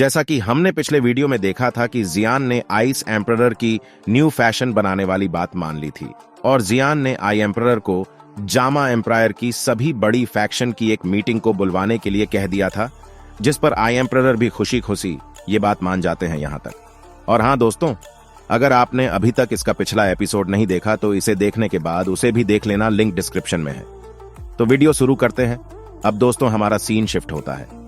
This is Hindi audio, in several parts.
जैसा कि हमने पिछले वीडियो में देखा था कि जियान ने आइस एम्परर की न्यू फैशन बनाने वाली बात मान ली थी और जियान ने आई एम्परर को जामा एम्पायर की सभी बड़ी फैक्शन की एक मीटिंग को बुलवाने के लिए कह दिया था, जिस पर आई एम्परर भी खुशी खुशी ये बात मान जाते हैं यहां तक। और हाँ दोस्तों, अगर आपने अभी तक इसका पिछला एपिसोड नहीं देखा तो इसे देखने के बाद उसे भी देख लेना, लिंक डिस्क्रिप्शन में है। तो वीडियो शुरू करते हैं। अब दोस्तों हमारा सीन शिफ्ट होता है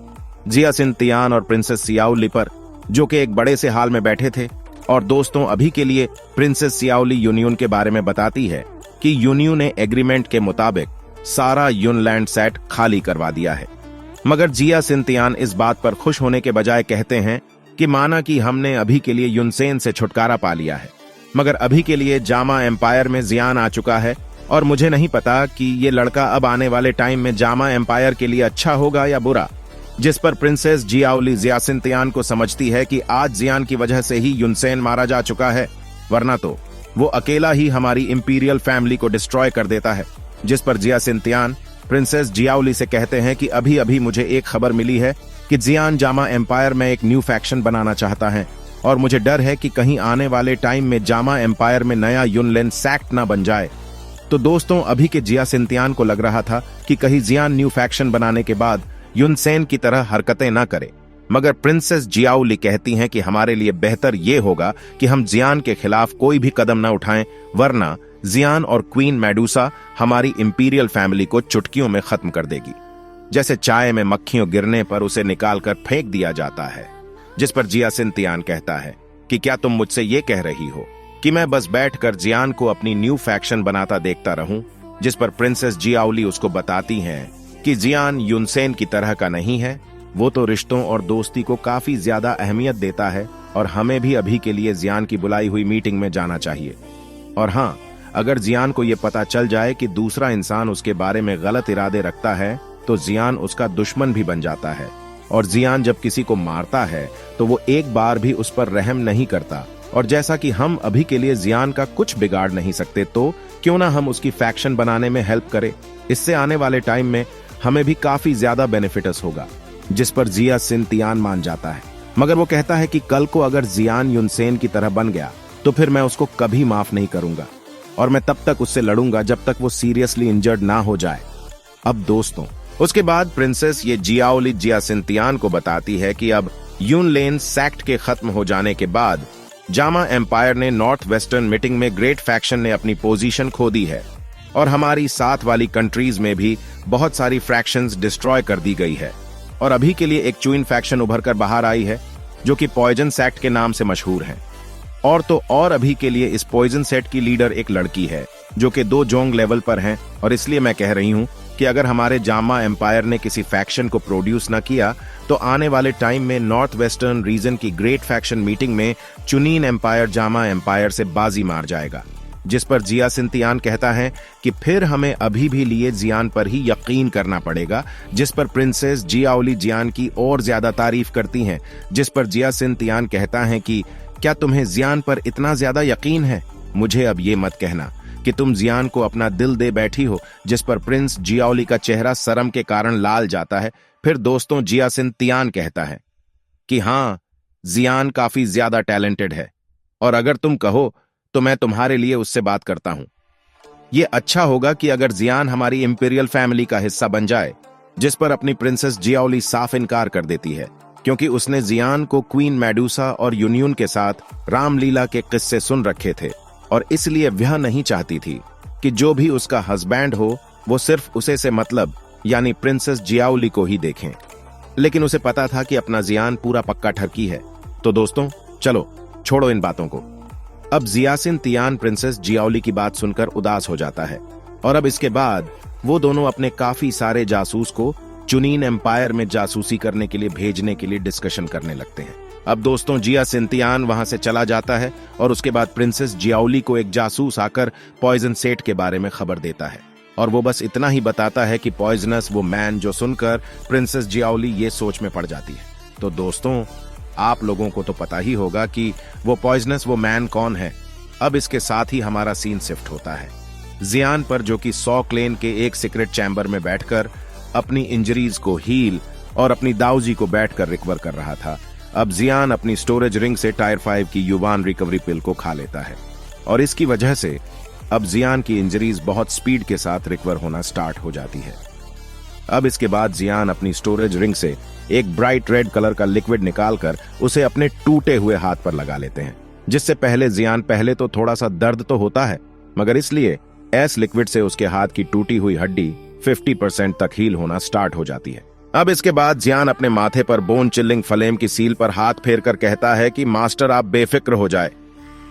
जिया सिन तियान और प्रिंसेस सियाओली पर, जो कि एक बड़े से हाल में बैठे थे। और दोस्तों अभी के लिए प्रिंसेस सियाओली यूनियन के बारे में बताती है कि यूनियन ने एग्रीमेंट के मुताबिक सारा यूनलैंड सेट खाली करवा दिया है। मगर जिया सिन तियान इस बात पर खुश होने के बजाय कहते हैं कि माना कि हमने अभी के लिए युनसेन से छुटकारा पा लिया है, मगर अभी के लिए जामा एम्पायर में जियान आ चुका है और मुझे नहीं पता कि ये लड़का अब आने वाले टाइम में जामा एम्पायर के लिए अच्छा होगा या बुरा। जिस पर प्रिंसेस जियाओली जिया सिन तियान को समझती है कि आज जियान की वजह से ही युनसेन मारा जा चुका है, वरना तो वो अकेला ही हमारी इंपीरियल फैमिली को डिस्ट्रॉय कर देता है। जिस पर जिया सिन तियान प्रिंसेस जियाओली से कहते हैं कि अभी अभी मुझे एक खबर मिली है कि जियान जामा एम्पायर में एक न्यू फैक्शन बनाना चाहता है और मुझे डर है कि कहीं आने वाले टाइम में जामा एम्पायर में नया युनलैंड सेक्ट ना बन जाए। तो दोस्तों अभी के जिया सिन तियान को लग रहा था कि कहीं जियान न्यू फैक्शन बनाने के बाद युनसेन की तरह हरकतें ना करे, मगर प्रिंसेस जियाओली कहती हैं कि हमारे लिए बेहतर ये होगा कि हम जियान के खिलाफ कोई भी कदम ना उठाएं, वरना जियान और क्वीन मेडुसा हमारी इंपीरियल फैमिली को चुटकियों में खत्म कर देगी, जैसे चाय में मक्खियों गिरने पर उसे निकालकर फेंक दिया जाता है। जिस पर जिया सिन तियान कहता है कि क्या तुम मुझसे ये कह रही हो कि मैं बस बैठकर जियान को अपनी न्यू फैक्शन बनाता देखता रहूं। जिस पर प्रिंसेस जियाओली उसको बताती हैं कि जियान युनसेन की तरह का नहीं है, वो तो रिश्तों और दोस्ती को काफी ज्यादा अहमियत देता है और हमें भी अभी के लिए जियान की बुलाई हुई मीटिंग में जाना चाहिए। और हाँ, अगर जियान को ये पता चल जाए कि दूसरा इंसान उसके बारे में गलत इरादे रखता है तो जियान उसका दुश्मन भी बन जाता है और जियान जब किसी को मारता है तो वो एक बार भी उस पर रहम नहीं करता। और जैसा कि हम अभी के लिए जियान का कुछ बिगाड़ नहीं सकते, तो क्यों ना हम उसकी फैक्शन बनाने में हेल्प करें। इससे आने वाले टाइम में हमें भी काफी ज्यादा बेनिफिटस होगा। जिस पर जिया सिन तियान मान जाता है, मगर वो कहता है कि कल को अगर जियान युनसेन की तरह बन गया तो फिर मैं उसको कभी माफ नहीं करूंगा और मैं तब तक उससे लड़ूंगा जब तक वो सीरियसली इंजर्ड ना हो जाए। अब दोस्तों उसके बाद प्रिंसेस ये जियाओली जिया सिन तियान को बताती है कि अब यूनलैंड सेक्ट के खत्म हो जाने के बाद जामा एम्पायर ने नॉर्थ वेस्टर्न मीटिंग में ग्रेट फैक्शन ने अपनी पोजीशन खो दी है और हमारी साथ वाली कंट्रीज में भी बहुत सारी फ्रैक्शंस डिस्ट्रॉय कर दी गई है। और अभी के लिए एक चुइन फैक्शन उभर कर बाहर आई है जो कि पॉइजन सेक्ट के नाम से मशहूर है। और तो और अभी के लिए इस पॉइजन सेट की लीडर एक लड़की है जो कि 2 जोंग लेवल पर हैं। और इसलिए मैं कह रही हूं कि अगर हमारे जामा एम्पायर ने किसी फैक्शन को प्रोड्यूस ना किया तो आने वाले टाइम में नॉर्थ वेस्टर्न रीजन की ग्रेट फैक्शन मीटिंग में चुनीन एम्पायर जामा एम्पायर से बाजी मार जाएगा। जिस पर जिया सिन तियान कहता है कि फिर हमें अभी भी लिए जियान पर ही यकीन करना पड़ेगा। जिस पर प्रिंसेस जियाओली जियान की और ज्यादा तारीफ करती हैं। जिस पर जिया सिन तियान कहता है कि क्या तुम्हें जियान पर इतना ज्यादा यकीन है? मुझे अब ये मत कहना कि तुम जियान को अपना दिल दे बैठी हो। जिस पर प्रिंस जियाओली का चेहरा शर्म के कारण लाल जाता है। फिर दोस्तों जिया सिन तियान कहता है कि हाँ, जियान काफी ज्यादा टैलेंटेड है और अगर तुम कहो तो मैं तुम्हारे लिए उससे बात करता हूं। ये अच्छा होगा कि अगर जियान हमारी इंपीरियल फैमिली का हिस्सा बन जाए। जिस पर अपनी प्रिंसेस जियाओली साफ इनकार कर देती है क्योंकि उसने जियान को क्वीन मेडुसा और यूनियन के साथ रामलीला के किस्से सुन रखे थे और इसलिए वह नहीं चाहती थी कि जो भी उसका हस्बैंड हो वो सिर्फ उसे से मतलब यानी प्रिंसेस जियाओली को ही देखें। लेकिन उसे पता था कि अपना जियान पूरा पक्का ठरकी है। तो दोस्तों चलो छोड़ो इन बातों को। अब जिया सिन तियान प्रिंसेस जियाओली की बात सुनकर उदास हो जाता है और अब इसके बाद वो दोनों अपने काफी सारे जासूस को चुनीन एम्पायर में जासूसी करने के लिए भेजने के लिए डिस्कशन करने लगते हैं। अब दोस्तों जिया सिन तियान वहां से चला जाता है और उसके बाद प्रिंसेस जियाओली को एक जासूस आकर पॉइजन सेट के बारे में खबर देता है और वो बस इतना ही बताता है कि पॉइजनस वो मैन, जो सुनकर प्रिंसेस जियाओली ये सोच में पड़ जाती है। तो दोस्तों आप लोगों को तो पता ही होगा कि वो पॉइजनस वो मैन कौन है। अब इसके साथ ही हमारा सीन शिफ्ट होता है जियान पर, जो कि 100 क्लेन के एक सीक्रेट चैम्बर में बैठकर अपनी इंजरीज को हील और अपनी दाऊजी को बैठकर रिकवर कर रहा था। अब जियान अपनी स्टोरेज रिंग से टायर 5 की युवान रिकवरी पिल को खा लेता है और इसकी वजह से अब जियान की इंजरीज बहुत स्पीड के साथ रिकवर होना स्टार्ट हो जाती है। अब इसके बाद जियान अपनी स्टोरेज रिंग से एक ब्राइट रेड कलर का लिक्विड निकालकर उसे अपने टूटे हुए हाथ पर लगा लेते हैं, जिससे जियान पहले तो थोड़ा सा दर्द तो होता है, मगर इसलिए एस लिक्विड से उसके हाथ की टूटी हुई हड्डी 50% तक हील होना स्टार्ट हो जाती है। अब इसके बाद जियान अपने माथे पर बोन चिल्लिंग फ्लेम की सील पर हाथ फेरकर कहता है कि मास्टर आप बेफिक्र हो जाए,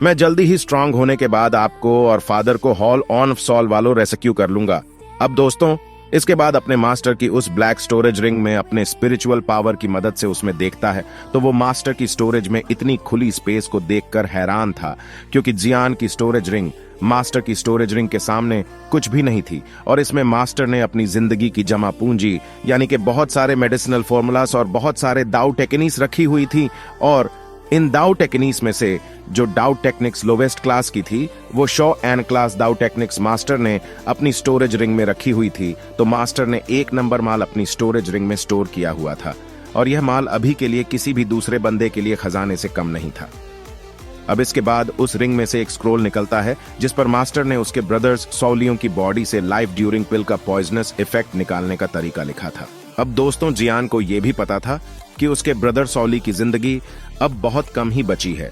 मैं जल्दी ही स्ट्रांग होने के बाद आपको और फादर को हॉल ऑन सॉल वालों रेस्क्यू कर लूंगा। अब दोस्तों, इसके बाद अपने मास्टर की उस ब्लैक स्टोरेज रिंग में अपने स्पिरिचुअल पावर की मदद से उसमें देखता है तो वो मास्टर की स्टोरेज में इतनी खुली स्पेस को देखकर हैरान था, क्योंकि जियान की स्टोरेज रिंग मास्टर की स्टोरेज रिंग के सामने कुछ भी नहीं थी और इसमें मास्टर ने अपनी जिंदगी की जमा पूंजी यानी कि बहुत सारे मेडिसिनल फॉर्मूलास और बहुत सारे दाऊ टेक्निक्स रखी हुई थी, और इन दाऊ टेक्निक्स में से जो दाऊ टेक्निक्स लोवेस्ट क्लास की थी वो शॉ एन क्लास दाऊ टेक्निक्स मास्टर ने अपनी स्टोरेज रिंग में रखी हुई थी। तो मास्टर ने 1 नंबर माल अपनी स्टोरेज रिंग में स्टोर किया हुआ था और यह माल अभी के लिए किसी भी दूसरे बंदे के लिए खजाने से कम नहीं था। अब इसके बाद उस रिंग में से एक स्क्रोल निकलता है जिस पर मास्टर ने उसके ब्रदर्स सौलियों की बॉडी से लाइफ ड्यूरिंग पिल का पॉइजनस इफेक्ट निकालने का तरीका लिखा था। अब दोस्तों, जियान को यह भी पता था कि उसके ब्रदर सौली की जिंदगी अब बहुत कम ही बची है,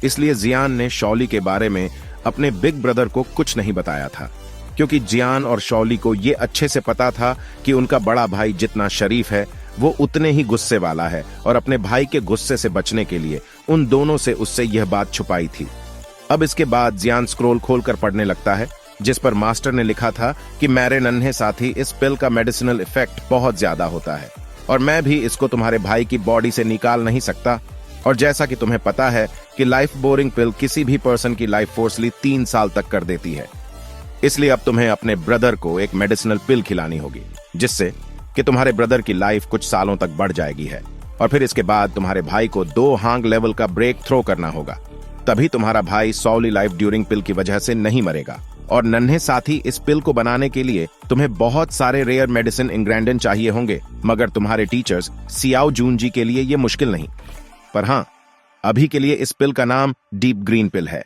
इसलिए जियान ने शौली के बारे में अपने बिग ब्रदर को कुछ नहीं बताया था, क्योंकि जियान और शौली को यह अच्छे से पता था कि उनका बड़ा भाई जितना शरीफ है वो उतने ही गुस्से वाला है और अपने भाई के गुस्से से बचने के लिए उन दोनों से उससे यह बात छुपाई थी। अब इसके बाद जियान स्क्रोल खोलकर पढ़ने लगता है जिस पर मास्टर ने लिखा था कि मेरे नन्हे साथी, इस पिल का मेडिसिनल इफेक्ट बहुत ज्यादा होता है और मैं भी इसको तुम्हारे भाई की बॉडी से निकाल नहीं सकता, और जैसा कि तुम्हें पता है कि लाइफ बोरिंग पिल किसी भी पर्सन की लाइफ फोर्सली 3 साल तक कर देती है, इसलिए अब तुम्हें अपने ब्रदर को एक मेडिसिनल पिल खिलानी होगी जिससे कि तुम्हारे ब्रदर की लाइफ कुछ सालों तक बढ़ जाएगी है, और फिर इसके बाद तुम्हारे भाई को 2 हांग लेवल का ब्रेक थ्रो करना होगा, तभी तुम्हारा भाई सौली लाइफ ड्यूरिंग पिल की वजह से नहीं मरेगा। और नन्हे साथी, इस पिल को बनाने के लिए तुम्हें बहुत सारे रेयर मेडिसिन इंग्रेडिएंट चाहिए होंगे, मगर तुम्हारे टीचर्स सियाओ जून जी के लिए यह मुश्किल नहीं, पर हाँ, अभी के लिए इस पिल का नाम डीप ग्रीन पिल है।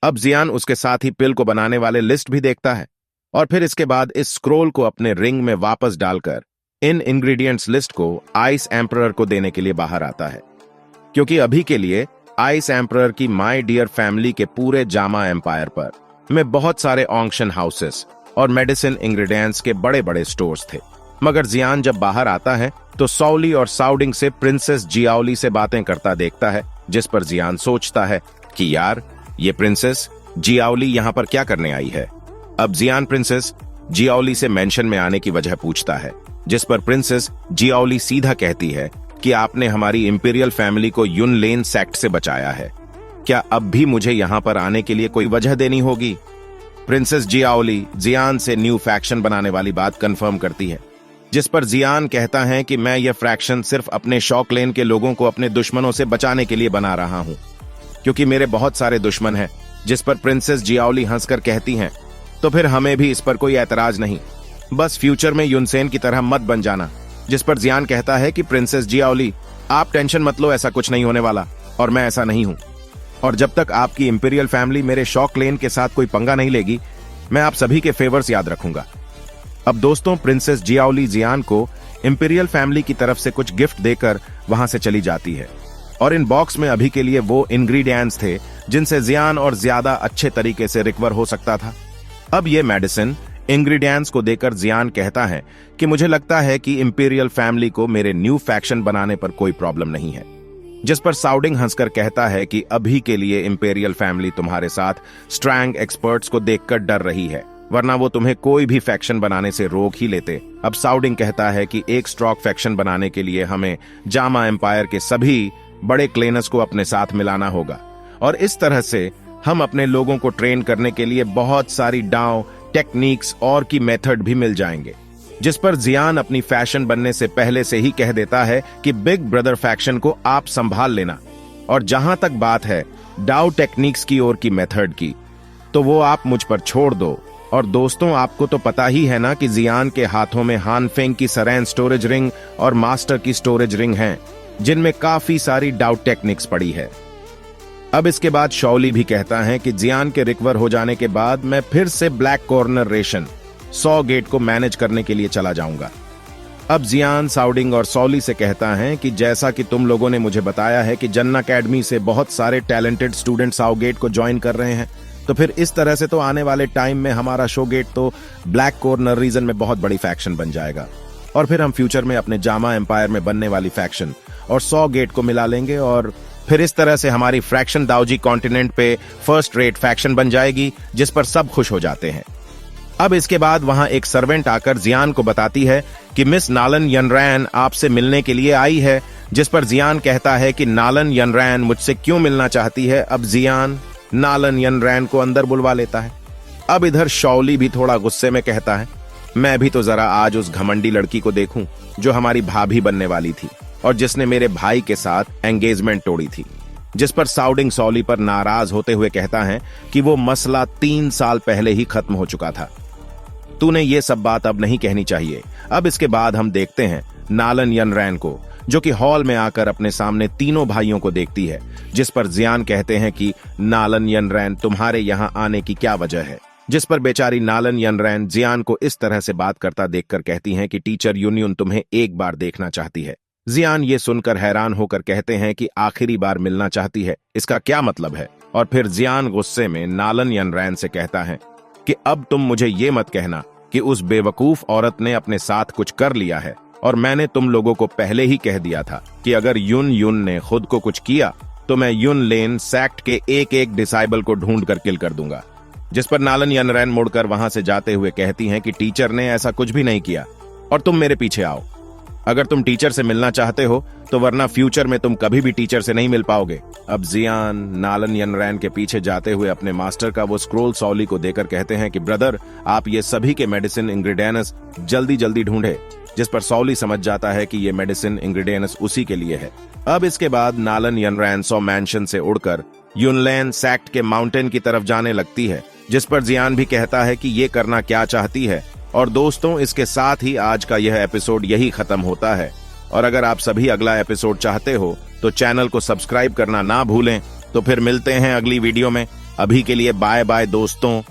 अब जियान उसके साथ ही पिल को बनाने वाले लिस्ट भी देखता है और फिर इसके बाद इस स्क्रोल को अपने रिंग में वापस डालकर इन इंग्रेडिएंट्स लिस्ट को आइस एम्परर को देने के लिए बाहर आता है, क्योंकि अभी के लिए आइस एम्परर की माय डियर फैमिली के पूरे जामा एम्पायर पर में बहुत सारे ऑक्शन हाउसेस और मेडिसिन इंग्रेडिएंट्स के बड़े बड़े स्टोर्स थे। मगर जियान जब बाहर आता है तो सौली और साउडिंग से प्रिंसेस जियाओली से बातें करता देखता है, जिस पर जियान सोचता है कि यार, ये प्रिंसेस जियाओली यहाँ पर क्या करने आई है। अब जियान प्रिंसेस जियाओली से मेंशन में आने की वजह पूछता है, जिस पर प्रिंसेस जियाओली सीधा कहती है कि आपने हमारी इंपीरियल फैमिली को युन लेन सेक्ट से बचाया है, क्या अब भी मुझे यहाँ पर आने के लिए कोई वजह देनी होगी। प्रिंसेस जियाओली जियान से न्यू फैक्शन बनाने वाली बात कंफर्म करती है, जिस पर जियान कहता है कि मैं यह फ्रैक्शन सिर्फ अपने शॉक लेन के लोगों को अपने दुश्मनों से बचाने के लिए बना रहा हूं, क्योंकि मेरे बहुत सारे दुश्मन हैं। जिस पर प्रिंसेस जियाओली हंसकर कहती हैं, तो फिर हमें भी इस पर कोई ऐतराज नहीं, बस फ्यूचर में युनसेन की तरह मत बन जाना। जिस पर जियान कहता है कि प्रिंसेस जियाओली, आप टेंशन मत लो, ऐसा कुछ नहीं होने वाला और मैं ऐसा नहीं हूं, और जब तक आपकी इंपीरियल फैमिली मेरे शॉक लेन के साथ कोई पंगा नहीं लेगी, मैं आप सभी के फेवर्स याद रखूंगा। अब दोस्तों, प्रिंसेस जियाओली जियान को इंपीरियल फैमिली की तरफ से कुछ गिफ्ट देकर वहां से चली जाती है, और इन बॉक्स में अभी के लिए वो इंग्रेडिएंट्स थे जिनसे जियान और ज्यादा अच्छे तरीके से रिकवर हो सकता था। अब ये मेडिसिन इंग्रेडिएंट्स को देकर जियान कहता है कि मुझे लगता है कि इंपीरियल फैमिली को मेरे न्यू फैक्शन बनाने पर कोई प्रॉब्लम नहीं है। जिस पर साउडिंग हंसकर कहता है कि अभी के लिए इंपीरियल फैमिली तुम्हारे साथ स्ट्रैंग एक्सपर्ट्स को देखकर डर रही है, वरना वो तुम्हें कोई भी फैक्शन बनाने से रोक ही लेते। अब साउडिंग कहता है कि एक स्ट्रॉन्ग फैक्शन बनाने के लिए हमें जामा एम्पायर के सभी बड़े क्लेनर्स को अपने साथ मिलाना होगा, और इस तरह से हम अपने लोगों को ट्रेन करने के लिए बहुत सारी डाव, टेक्निक्स और की मेथड भी मिल जाएंगे। जिस पर जियान अपनी फैशन बनने से पहले से ही कह देता है कि बिग ब्रदर फैक्शन को आप संभाल लेना, और जहां तक बात है डाउ टेक्निक्स की और की मेथड की, तो वो आप मुझ पर छोड़ दो। और दोस्तों, आपको तो पता ही है ना कि जियान के हाथों में हान फेंग की सरेन स्टोरेज रिंग और मास्टर की स्टोरेज रिंग हैं, जिनमें काफी सारी डाउट टेक्निक्स पड़ी है। अब इसके बाद शॉली भी कहता है कि जियान के रिकवर हो जाने के बाद मैं फिर से ब्लैक कॉर्नर रेशन 100 गेट को मैनेज करने के लिए चला जाऊंगा। अब जियान साउडिंग और सॉली से कहता है कि जैसा कि तुम लोगों ने मुझे बताया है कि जन्ना अकेडमी से बहुत सारे टैलेंटेड स्टूडेंट साउ गेट को ज्वाइन कर रहे हैं, तो फिर इस तरह से तो आने वाले टाइम में हमारा शो गेट तो ब्लैक कॉर्नर रीजन में बहुत बड़ी फैक्शन बन जाएगा और फिर हम फ्यूचर में अपने जामा एम्पायर में बनने वाली फैक्शन और 100 गेट को मिला लेंगे और फिर इस तरह से हमारी फ्रैक्शन दाउजी कॉन्टिनेंट पे फर्स्ट रेट फैक्शन बन जाएगी, जिस पर सब खुश हो जाते हैं। अब इसके बाद वहां एक सर्वेंट आकर जियान को बताती है कि मिस नालन यनरैन आपसे मिलने के लिए आई है, जिस पर जियान कहता है कि नालन यनरैन मुझसे क्यों मिलना चाहती है। अब जियान नालन यनरैन को अंदर बुलवा लेता है। अब इधर शॉली भी थोड़ा गुस्से में कहता है, मैं भी तो जरा आज उस घमंडी लड़की को देखूं जो हमारी भाभी बनने वाली थी और जिसने मेरे भाई के साथ एंगेजमेंट तोड़ी थी। जिस पर साउडिंग सॉली पर नाराज होते हुए कहता है कि वो मसला 3 साल पहले ही खत्म हो चुका था, तूने ये सब बात अब नहीं कहनी चाहिए। अब इसके बाद हम देखते हैं नालन यनरैन को, जो कि हॉल में आकर अपने सामने तीनों भाइयों को देखती है, जिस पर जियान कहते हैं कि नालन यनरैन तुम्हारे यहाँ आने की क्या वजह है। जिस पर बेचारी नालन यनरैन जियान को इस तरह से बात करता देखकर कहती हैं कि टीचर यूनियन तुम्हें एक बार देखना चाहती है। जियान ये सुनकर हैरान होकर कहते हैं कि आखिरी बार मिलना चाहती है, इसका क्या मतलब है। और फिर जियान गुस्से में नालन यनरैन से कहता है कि अब तुम मुझे ये मत कहना कि उस बेवकूफ औरत ने अपने साथ कुछ कर लिया है, और मैंने तुम लोगों को पहले ही कह दिया था कि अगर युन ने खुद को कुछ किया तो मैं युन लेन सैक्ट के एक एक डिसाइबल को ढूंढ कर किल कर दूंगा। जिस पर नालन यनरैन मुड़कर वहां से जाते हुए कहती हैं कि टीचर ने ऐसा कुछ भी नहीं किया और तुम मेरे पीछे आओ। अगर तुम टीचर से मिलना चाहते हो तो वरना फ्यूचर में तुम कभी भी टीचर से नहीं मिल पाओगे। अब जियान नालन यनरैन के पीछे जाते हुए अपने मास्टर का वो स्क्रोल सॉली को देकर कहते हैं कि ब्रदर, आप ये सभी के मेडिसिन इंग्रेडिएंट्स जल्दी जल्दी ढूंढे। जिस पर सॉली समझ जाता है कि ये मेडिसिन इंग्रेडिएंट्स उसी के लिए है। अब इसके बाद नालन यनरैन सॉ मैंशन से उड़कर युनलैन सैक्ट के माउंटेन की तरफ जाने लगती है, जिस पर जियान भी कहता है कि ये करना क्या चाहती है। और दोस्तों, इसके साथ ही आज का यह एपिसोड यही खत्म होता है। और अगर आप सभी अगला एपिसोड चाहते हो तो चैनल को सब्सक्राइब करना ना भूलें। तो फिर मिलते हैं अगली वीडियो में। अभी के लिए बाय बाय दोस्तों।